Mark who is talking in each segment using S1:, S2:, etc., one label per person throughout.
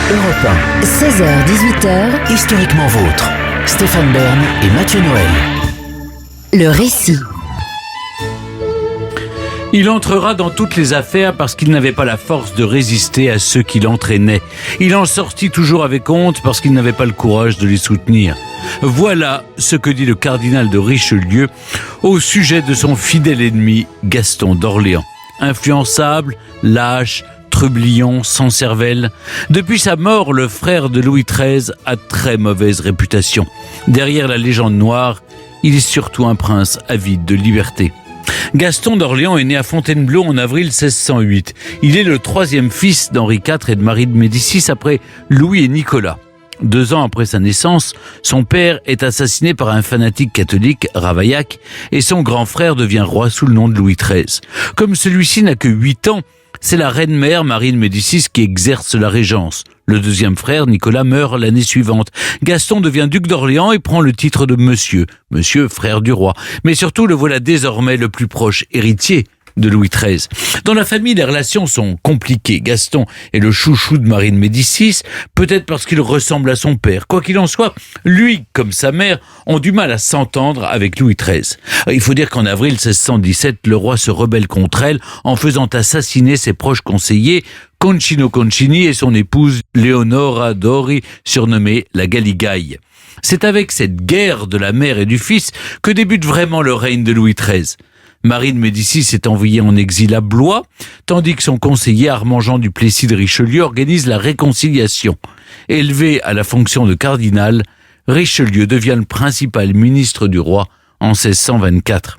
S1: Europe 1.
S2: 16h-18h,
S1: Historiquement vôtre. Stéphane Bern et Mathieu Noël.
S2: le récit.
S3: Il entrera dans toutes les affaires parce qu'il n'avait pas la force de résister à ceux qui l'entraînaient. Il en sortit toujours avec honte parce qu'il n'avait pas le courage de les soutenir. Voilà ce que dit le cardinal de Richelieu au sujet de son fidèle ennemi Gaston d'Orléans. Influençable, lâche, trublion, sans cervelle. Depuis sa mort, le frère de Louis XIII a très mauvaise réputation. Derrière la légende noire, il est surtout un prince avide de liberté. Gaston d'Orléans est né à Fontainebleau en avril 1608. Il est le troisième fils d'Henri IV et de Marie de Médicis après Louis et Nicolas. 2 ans après sa naissance, son père est assassiné par un fanatique catholique, Ravaillac, et son grand frère devient roi sous le nom de Louis XIII. Comme celui-ci n'a que 8 ans, c'est la reine-mère Marie de Médicis qui exerce la régence. Le deuxième frère, Nicolas, meurt l'année suivante. Gaston devient duc d'Orléans et prend le titre de monsieur, frère du roi. Mais surtout, le voilà désormais le plus proche héritier de Louis XIII. Dans la famille, les relations sont compliquées. Gaston est le chouchou de Marie de Médicis, peut-être parce qu'il ressemble à son père. Quoi qu'il en soit, lui, comme sa mère, ont du mal à s'entendre avec Louis XIII. Il faut dire qu'en avril 1617, le roi se rebelle contre elle en faisant assassiner ses proches conseillers, Concino Concini et son épouse Leonora Dori, surnommée la Galigaille. C'est avec cette guerre de la mère et du fils que débute vraiment le règne de Louis XIII. Marie de Médicis est envoyée en exil à Blois, tandis que son conseiller Armand-Jean du Plessis de Richelieu organise la réconciliation. Élevé à la fonction de cardinal, Richelieu devient le principal ministre du roi en 1624.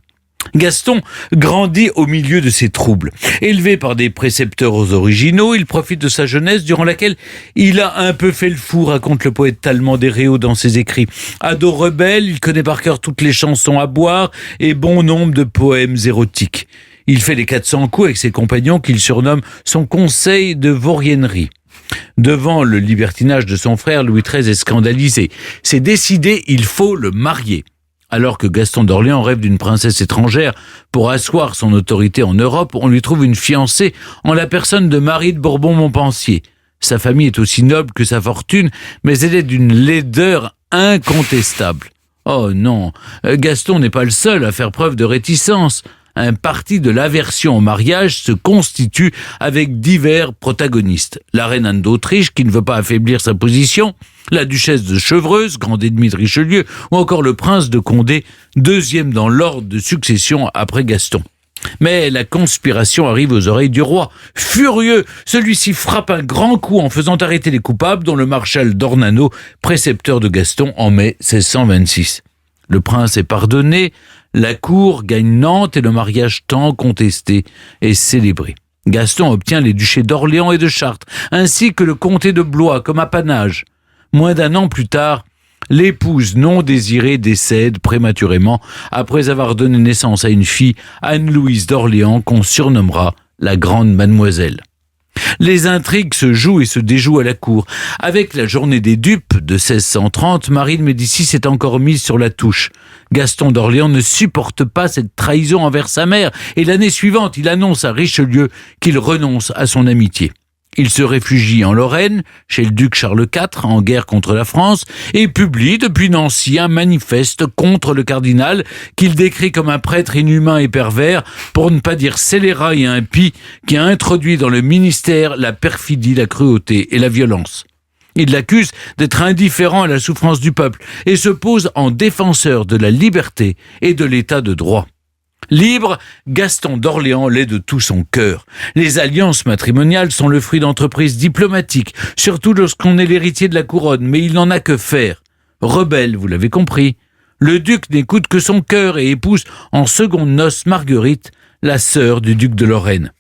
S3: Gaston grandit au milieu de ces troubles. Élevé par des précepteurs originaux, il profite de sa jeunesse durant laquelle il a un peu fait le fou, raconte le poète Tallemant des Réaux dans ses écrits. Ado rebelle, il connaît par cœur toutes les chansons à boire et bon nombre de poèmes érotiques. Il fait les 400 coups avec ses compagnons qu'il surnomme son conseil de vauriennerie. Devant le libertinage de son frère, Louis XIII est scandalisé. C'est décidé, il faut le marier. Alors que Gaston d'Orléans rêve d'une princesse étrangère pour asseoir son autorité en Europe, on lui trouve une fiancée en la personne de Marie de Bourbon-Montpensier. Sa famille est aussi noble que sa fortune, mais elle est d'une laideur incontestable. Oh non, Gaston n'est pas le seul à faire preuve de réticence. Un parti de l'aversion au mariage se constitue avec divers protagonistes. La reine Anne d'Autriche, qui ne veut pas affaiblir sa position, la duchesse de Chevreuse, grande ennemie de Richelieu, ou encore le prince de Condé, deuxième dans l'ordre de succession après Gaston. Mais la conspiration arrive aux oreilles du roi. Furieux, celui-ci frappe un grand coup en faisant arrêter les coupables, dont le maréchal d'Ornano, précepteur de Gaston en mai 1626. Le prince est pardonné, la cour gagne Nantes et le mariage tant contesté est célébré. Gaston obtient les duchés d'Orléans et de Chartres, ainsi que le comté de Blois comme apanage. Moins d'1 an plus tard, l'épouse non désirée décède prématurément après avoir donné naissance à une fille, Anne-Louise d'Orléans, qu'on surnommera la Grande Mademoiselle. Les intrigues se jouent et se déjouent à la cour. Avec la journée des dupes de 1630, Marie de Médicis est encore mise sur la touche. Gaston d'Orléans ne supporte pas cette trahison envers sa mère et l'année suivante, il annonce à Richelieu qu'il renonce à son amitié. Il se réfugie en Lorraine, chez le duc Charles IV, en guerre contre la France, et publie depuis Nancy un manifeste contre le cardinal qu'il décrit comme un prêtre inhumain et pervers, pour ne pas dire scélérat et impie, qui a introduit dans le ministère la perfidie, la cruauté et la violence. Il l'accuse d'être indifférent à la souffrance du peuple et se pose en défenseur de la liberté et de l'état de droit. Libre, Gaston d'Orléans l'est de tout son cœur. Les alliances matrimoniales sont le fruit d'entreprises diplomatiques, surtout lorsqu'on est l'héritier de la couronne, mais il n'en a que faire. Rebelle, vous l'avez compris. Le duc n'écoute que son cœur et épouse en seconde noces Marguerite, la sœur du duc de Lorraine.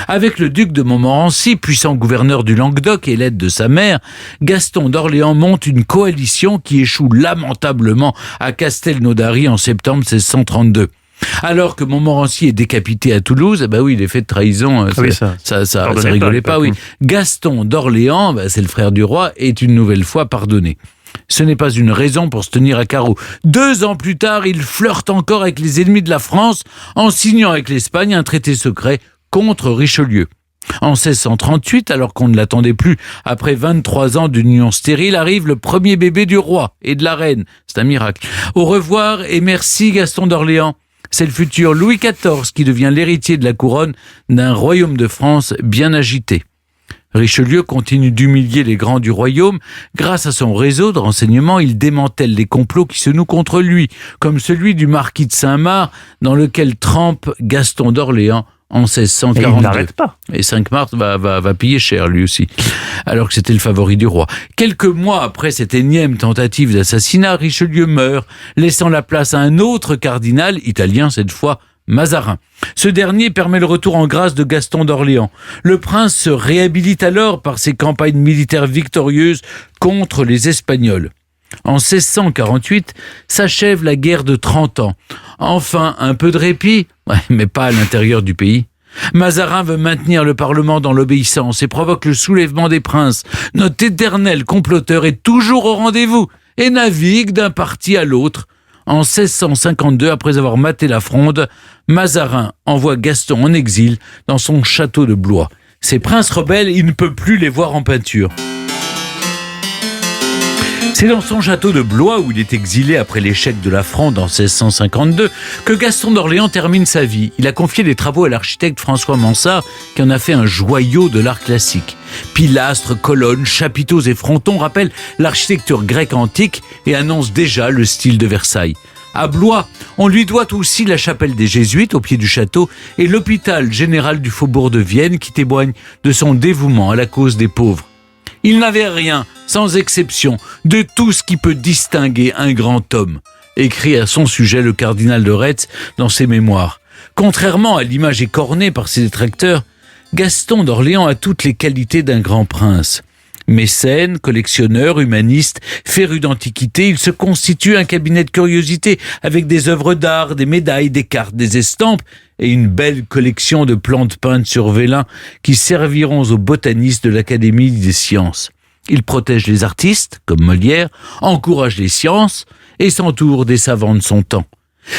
S3: Avec le duc de Montmorency, puissant gouverneur du Languedoc et l'aide de sa mère, Gaston d'Orléans monte une coalition qui échoue lamentablement à Castelnaudary en septembre 1632. Alors que Montmorency est décapité à Toulouse, les faits de trahison, ça rigolait pas. Oui. Gaston d'Orléans, c'est le frère du roi, est une nouvelle fois pardonné. Ce n'est pas une raison pour se tenir à carreau. 2 ans plus tard, il flirte encore avec les ennemis de la France en signant avec l'Espagne un traité secret contre Richelieu. En 1638, alors qu'on ne l'attendait plus, après 23 ans d'union stérile, arrive le premier bébé du roi et de la reine. C'est un miracle. Au revoir et merci Gaston d'Orléans. C'est le futur Louis XIV qui devient l'héritier de la couronne d'un royaume de France bien agité. Richelieu continue d'humilier les grands du royaume. Grâce à son réseau de renseignements, il démantèle les complots qui se nouent contre lui, comme celui du marquis de Saint-Marc, dans lequel trempe Gaston d'Orléans en 1642.
S4: Et il n'arrête pas.
S3: Et Cinq-Marthe va payer cher lui aussi, alors que c'était le favori du roi. Quelques mois après cette énième tentative d'assassinat, Richelieu meurt, laissant la place à un autre cardinal, italien cette fois, Mazarin. Ce dernier permet le retour en grâce de Gaston d'Orléans. Le prince se réhabilite alors par ses campagnes militaires victorieuses contre les Espagnols. En 1648, s'achève la guerre de 30 ans. Enfin, un peu de répit, mais pas à l'intérieur du pays. Mazarin veut maintenir le Parlement dans l'obéissance et provoque le soulèvement des princes. Notre éternel comploteur est toujours au rendez-vous et navigue d'un parti à l'autre. En 1652, après avoir maté la Fronde, Mazarin envoie Gaston en exil dans son château de Blois. Ces princes rebelles, il ne peut plus les voir en peinture. C'est dans son château de Blois, où il est exilé après l'échec de la Fronde en 1652, que Gaston d'Orléans termine sa vie. Il a confié les travaux à l'architecte François Mansart, qui en a fait un joyau de l'art classique. Pilastres, colonnes, chapiteaux et frontons rappellent l'architecture grecque antique et annoncent déjà le style de Versailles. À Blois, on lui doit aussi la chapelle des Jésuites au pied du château et l'hôpital général du faubourg de Vienne qui témoigne de son dévouement à la cause des pauvres. Il n'avait rien, sans exception, de tout ce qui peut distinguer un grand homme, écrit à son sujet le cardinal de Retz dans ses mémoires. Contrairement à l'image écornée par ses détracteurs, Gaston d'Orléans a toutes les qualités d'un grand prince. Mécène, collectionneur, humaniste, féru d'antiquité, il se constitue un cabinet de curiosités avec des œuvres d'art, des médailles, des cartes, des estampes et une belle collection de plantes peintes sur vélin qui serviront aux botanistes de l'Académie des sciences. Il protège les artistes, comme Molière, encourage les sciences et s'entoure des savants de son temps.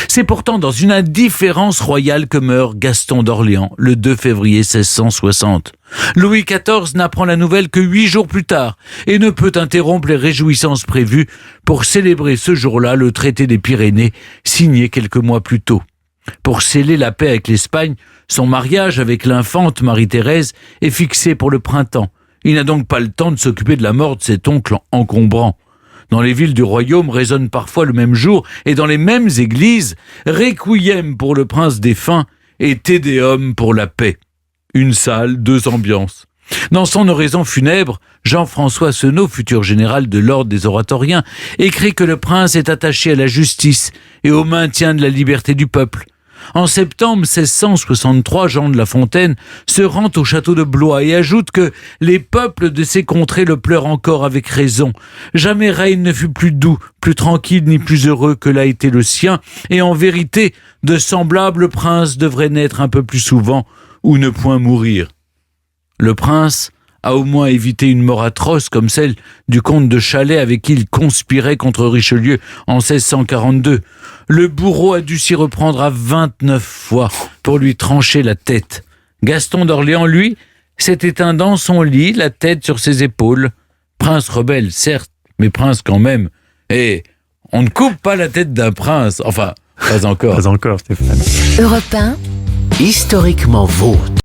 S3: C'est pourtant dans une indifférence royale que meurt Gaston d'Orléans le 2 février 1660. Louis XIV n'apprend la nouvelle que 8 jours plus tard et ne peut interrompre les réjouissances prévues pour célébrer ce jour-là le traité des Pyrénées signé quelques mois plus tôt. Pour sceller la paix avec l'Espagne, son mariage avec l'infante Marie-Thérèse est fixé pour le printemps. Il n'a donc pas le temps de s'occuper de la mort de cet oncle encombrant. Dans les villes du royaume résonnent parfois le même jour et dans les mêmes églises, Requiem pour le prince défunt et Te Deum pour la paix. Une salle, 2 ambiances. Dans son oraison funèbre, Jean-François Senaud, futur général de l'ordre des oratoriens, écrit que le prince est attaché à la justice et au maintien de la liberté du peuple. En septembre 1663, Jean de La Fontaine se rend au château de Blois et ajoute que les peuples de ces contrées le pleurent encore avec raison. Jamais règne ne fut plus doux, plus tranquille ni plus heureux que l'a été le sien, et en vérité, de semblables princes devraient naître un peu plus souvent ou ne point mourir. Le prince a au moins évité une mort atroce comme celle du comte de Chalais avec qui il conspirait contre Richelieu en 1642. Le bourreau a dû s'y reprendre à 29 fois pour lui trancher la tête. Gaston d'Orléans, lui, s'est éteint dans son lit, la tête sur ses épaules. Prince rebelle, certes, mais prince quand même. Et on ne coupe pas la tête d'un prince. Enfin, pas encore.
S4: Pas encore, Stéphane.
S2: Europe 1,
S1: Historiquement vôtre.